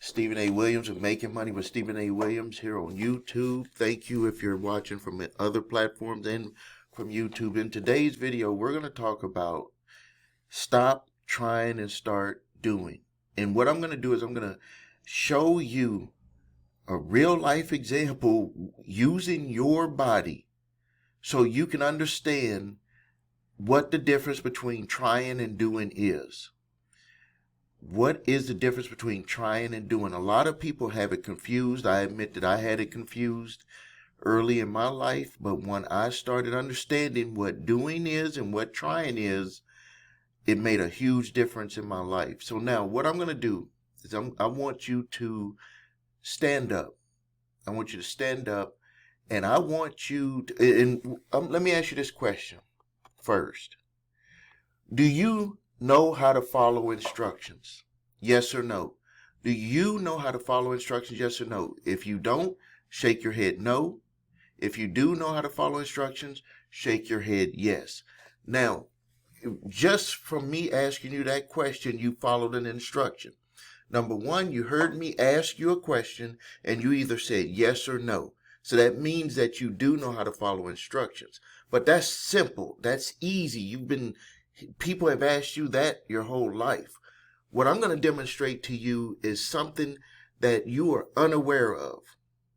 Stephen A. Williams of Making Money with Stephen A. Williams here on YouTube. Thank you if you're watching from other platforms and from YouTube. In today's video, we're going to talk about stop trying and start doing. And what I'm going to do is I'm going to show you a real life example using your body so you can understand what the difference between trying and doing is. What is the difference between trying and doing? A lot of people have it confused. I admit that I had it confused early in my life, but when I started understanding what doing is and what trying is, it made a huge difference in my life. So now what I'm going to do is I want you to stand up. I want you to stand up, and I want you to, let me ask you this question first. Do you know how to follow instructions? Yes or no? Do you know how to follow instructions? Yes or no? If you don't, shake your head no. If you do know how to follow instructions, shake your head yes. Now, just from me asking you that question, you followed an instruction. Number one, you heard me ask you a question and you either said yes or no. So that means that you do know how to follow instructions. But that's simple. That's easy. People have asked you that your whole life. What I'm going to demonstrate to you is something that you are unaware of.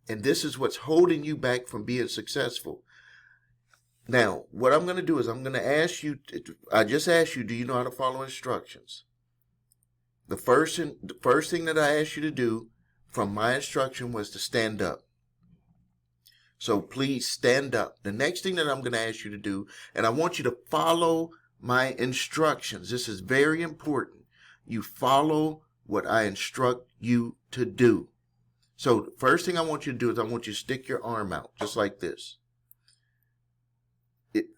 And this is what's holding you back from being successful. Now, what I'm going to do is I'm going to ask you, I just asked you, do you know how to follow instructions? The first thing that I asked you to do from my instruction was to stand up. So please stand up. The next thing that I'm going to ask you to do, and I want you to follow my instructions. This is very important. You follow what I instruct you to do. So the first thing I want you to do is I want you to stick your arm out just like this.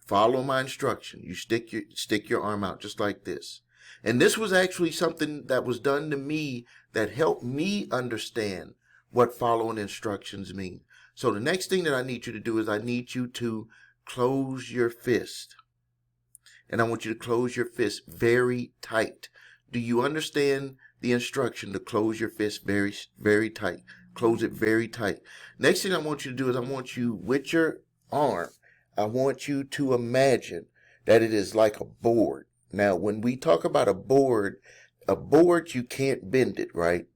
Follow my instruction. You stick your arm out just like this. And this was actually something that was done to me that helped me understand what following instructions mean. So the next thing that I need you to do is I need you to close your fist. And I want you to close your fist very tight. Do you understand the instruction to close your fist very, very tight? Close it very tight. Next thing I want you to do is I want you, with your arm, I want you to imagine that it is like a board. Now, when we talk about a board, you can't bend it, right?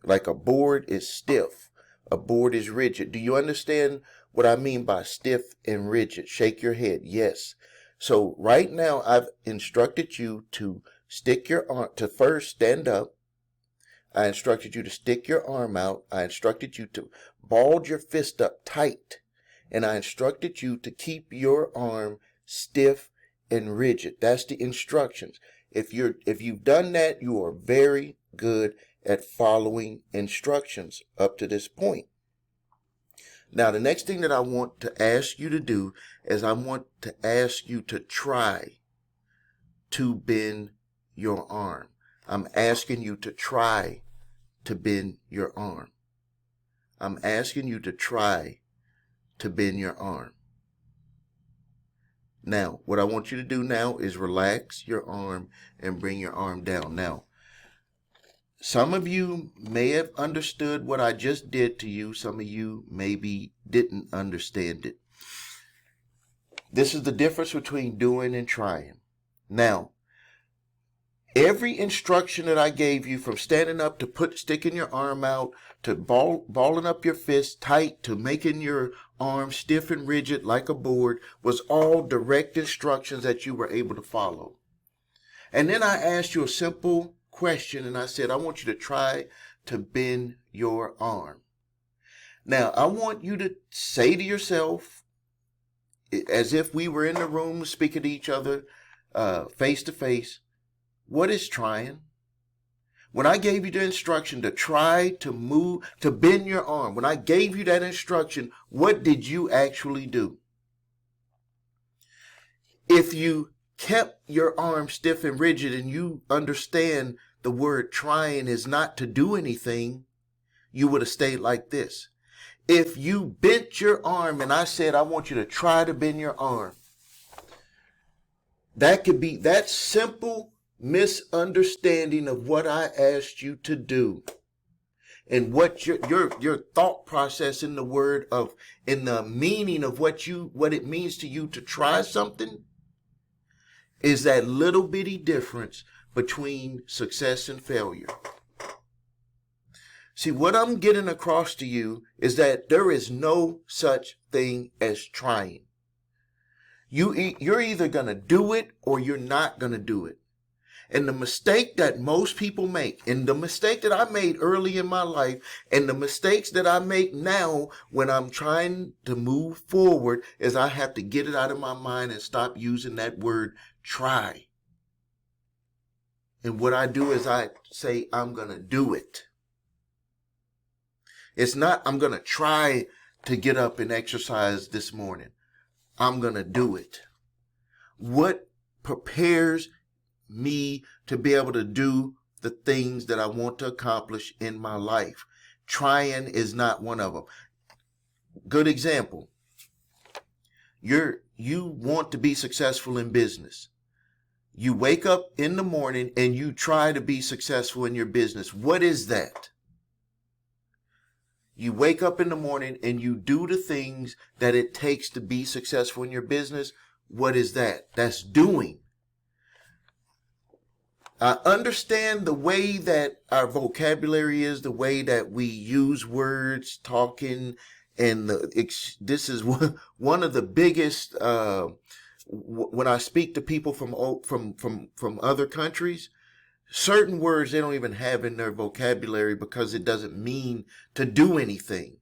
Like a board is stiff. A board is rigid. Do you understand what I mean by stiff and rigid? Shake your head. Yes. So right now, I've instructed you to stick your arm, to first stand up. I instructed you to stick your arm out. I instructed you to ball your fist up tight. And I instructed you to keep your arm stiff and rigid. That's the instructions. If you've done that, you are very good at following instructions up to this point. Now, the next thing that I want to ask you to do is I want to ask you to try to bend your arm. I'm asking you to try to bend your arm. I'm asking you to try to bend your arm. Now, what I want you to do now is relax your arm and bring your arm down. Now, some of you may have understood what I just did to you. Some of you maybe didn't understand it. This is the difference between doing and trying. Now, every instruction that I gave you, from standing up to sticking your arm out, to balling up your fist tight, to making your arm stiff and rigid like a board, was all direct instructions that you were able to follow. And then I asked you a simple question, and I said, I want you to try to bend your arm. Now, I want you to say to yourself, as if we were in the room speaking to each other face to face, what is trying? When I gave you the instruction to try to move, to bend your arm, when I gave you that instruction, what did you actually do? If you kept your arm stiff and rigid and you understand the word trying is not to do anything, you would have stayed like this. If you bent your arm and I said, I want you to try to bend your arm, that could be that simple misunderstanding of what I asked you to do and what your thought process in the word of, in the meaning of what it means to you to try something, is that little bitty difference between success and failure. See, what I'm getting across to you is that there is no such thing as trying. You're either going to do it or you're not going to do it. And the mistake that most people make, and the mistake that I made early in my life, and the mistakes that I make now when I'm trying to move forward, is I have to get it out of my mind and stop using that word try. And what I do is I say, I'm going to do it. It's not, I'm going to try to get up and exercise this morning. I'm going to do it. What prepares me to be able to do the things that I want to accomplish in my life? Trying is not one of them. Good example. You want to be successful in business. You wake up in the morning and you try to be successful in your business. What is that? You wake up in the morning and you do the things that it takes to be successful in your business. What is that? That's doing. I understand the way that our vocabulary is, the way that we use words, talking, and this is one of the biggest. When I speak to people from other countries, certain words they don't even have in their vocabulary because it doesn't mean to do anything.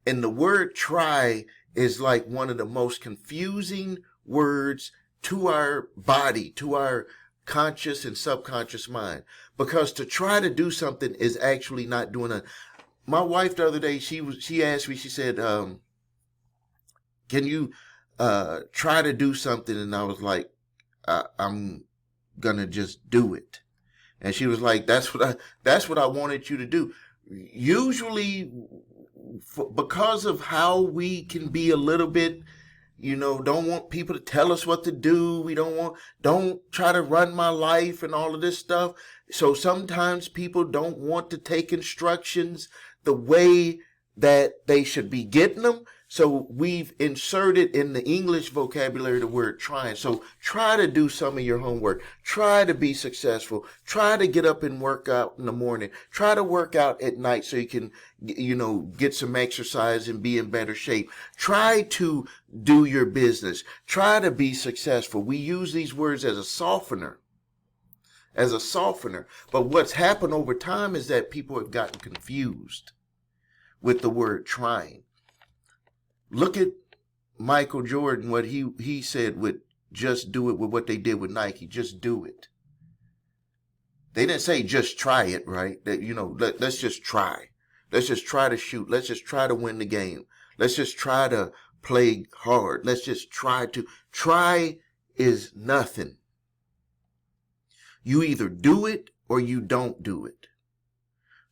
And the word try is like one of the most confusing words to our body, to our conscious and subconscious mind, because to try to do something is actually not doing it. My wife the other day, she asked me, she said, can you try to do something? And I was like, I'm gonna just do it. And she was like, that's what I wanted you to do. Usually because of how we can be a little bit, don't want people to tell us what to do. We don't try to run my life and all of this stuff. So sometimes people don't want to take instructions the way that they should be getting them. So we've inserted in the English vocabulary the word trying. So try to do some of your homework. Try to be successful. Try to get up and work out in the morning. Try to work out at night so you can, get some exercise and be in better shape. Try to do your business. Try to be successful. We use these words as a softener. But what's happened over time is that people have gotten confused with the word trying. Look at Michael Jordan, what he said with just do it, with what they did with Nike. Just do it. They didn't say just try it, right? That, let's just try. Let's just try to shoot. Let's just try to win the game. Let's just try to play hard. Let's just try to. Try is nothing. You either do it or you don't do it.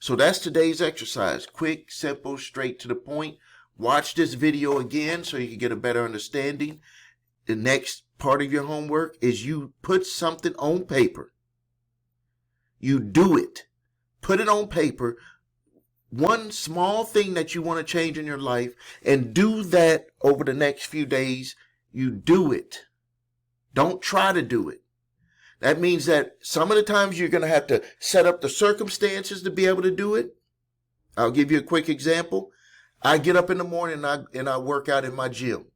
So that's today's exercise. Quick, simple, straight to the point. Watch this video again so you can get a better understanding. The next part of your homework is you put something on paper. You do it. Put it on paper. One small thing that you want to change in your life, and do that over the next few days. You do it. Don't try to do it. That means that some of the times you're going to have to set up the circumstances to be able to do it. I'll give you a quick example. I get up in the morning and I work out in my gym.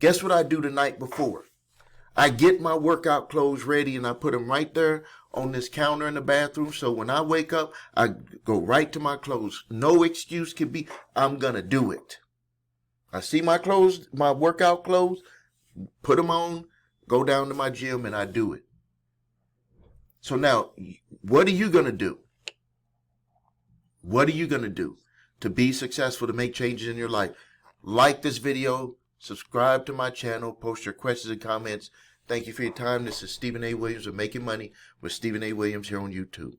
Guess what I do the night before? I get my workout clothes ready and I put them right there on this counter in the bathroom. So when I wake up, I go right to my clothes. No excuse can be, I'm going to do it. I see my clothes, my workout clothes, put them on, go down to my gym and I do it. So now, what are you going to do? What are you going to do to be successful, to make changes in your life? Like this video, subscribe to my channel, post your questions and comments. Thank you for your time. This is Stephen A. Williams of Making Money with Stephen A. Williams here on YouTube.